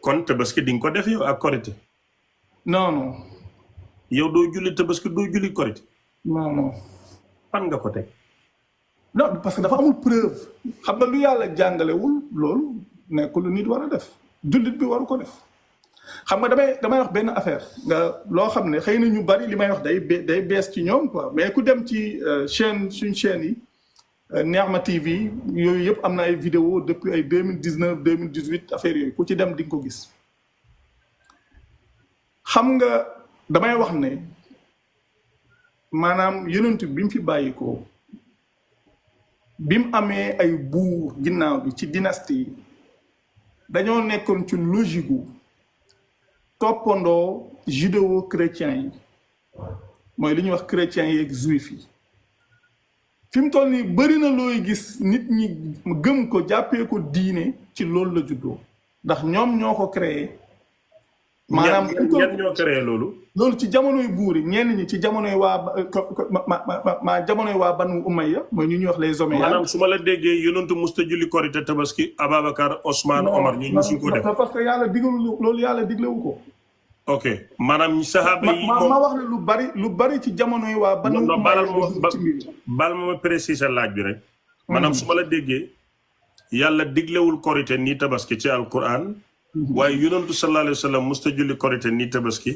kon tabaski di nga ko def yow ak korité. non yow doo julli tabaski doo julli korité. non fan nga ko teg. non parce que dafa amul preuve xam nga lu yàlla jàngalewul loolu nekkul lu nit war a def jullit bi waru ko def xam nga damay wax benn affaire nga loo xam ne xëy na ñu bari li may wax day bees ci ñoom quoi mais ku dem ci suñ chaîne yi Nihma TV yooyu yëpp am na ay vidéo depuis ay 2019 2018 affaire yooyu ku ci dem di nga ko gis xam nga damay wax ne maanaam yonent bi mu fi bàyyi ko bi mu amee ay buur ginnaaw bi ci dynastie yi dañoo nekkoon ci logique gu toppandoo judéo chrétien yi mooy li ñuy wax chrétiens yi ak juif yi fi mu toll nii bëri na looy gis nit ñi gëm ko jàppee ko diine ci loolu la juddoo ndax ñoom ñoo ko créé. maanaam ñan ñoo créé loolu. loolu ci jamonoy buur yi ñenn ñi ci jamonoy jamonoy waa Banu Umayya mooy ñu ñuy wax les Omeyyades. maanaam su ma la déggee yonentu musta julli korité tabaski Ababacar Ousmane Omar ñu musuñ ko def. parce que yàlla diggalu loolu yàlla diglewu ko. ok maanaam ñi saxaaba yi. ma wax ne lu bari ci jamonoy waa Banu Umayya. baal ma préciser laaj bi rek. maanaam su ma la déggee yàlla diglewul korité nii tabaski ci alquran. waaye yonentu sallallahu alayhi wa sallam musta julli korité nii tabaski.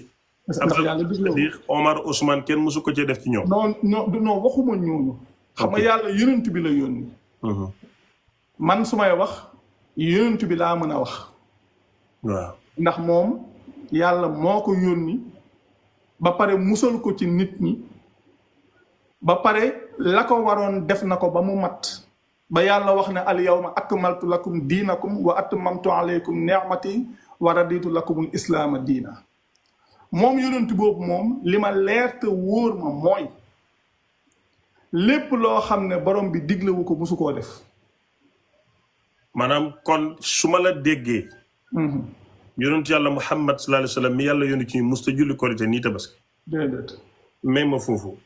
Omar Ousmane kenn musu ko cee def ci ñoom. non waxuma ñooñu. xam nga yàlla yonent bi la yónni. man su may wax yonent bi laa mën a wax. waaw ndax moom yàlla moo ko yónni ba pare musal ko ci nit ñi ba pare la ko waroon def na ko ba mu mat. ba yàlla wax ne al yawma akmaltu lakum diinakum wa atmamtu alaykum ni'mati wa raditu lakumul islaama diina moom yonent boobu moom li ma leer te wóor ma mooy lépp loo xam ne borom bi diglewu ko musu koo def. maanaam kon su ma la déggee. yonent yàlla Muhammad sallallahu alayhi wa sallam mi yàlla yónni ci musta julli korité nii tabaski. déedéet. mais ma foofu.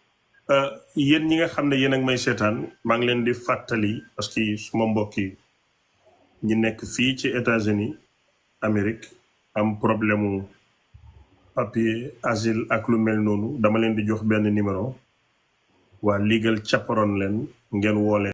yéen ñi nga xam ne yéen ak may seetaan maa ngi leen di fàttali parce que suma mbokk yi ñi nekk fii ci États-Unis Amérique am problème mu papier asile ak lu mel noonu dama leen di jox benn numéro waa legal chaperon leen ngeen woo leen